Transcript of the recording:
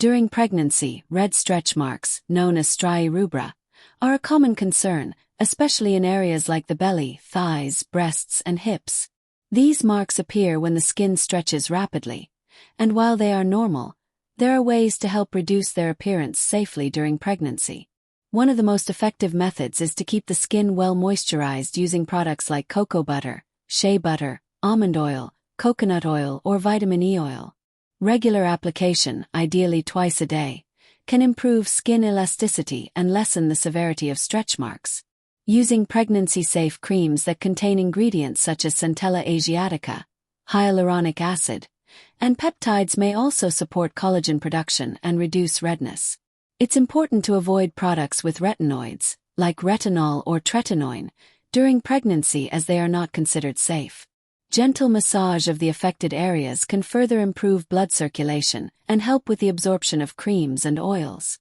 During pregnancy, red stretch marks, known as striae rubra, are a common concern, especially in areas like the belly, thighs, breasts, and hips. These marks appear when the skin stretches rapidly, and while they are normal, there are ways to help reduce their appearance safely during pregnancy. One of the most effective methods is to keep the skin well moisturized using products like cocoa butter, shea butter, almond oil, coconut oil, or vitamin E oil. Regular application, ideally twice a day, can improve skin elasticity and lessen the severity of stretch marks. Using pregnancy-safe creams that contain ingredients such as Centella asiatica, hyaluronic acid, and peptides may also support collagen production and reduce redness. It's important to avoid products with retinoids, like retinol or tretinoin, during pregnancy as they are not considered safe. Gentle massage of the affected areas can further improve blood circulation and help with the absorption of creams and oils.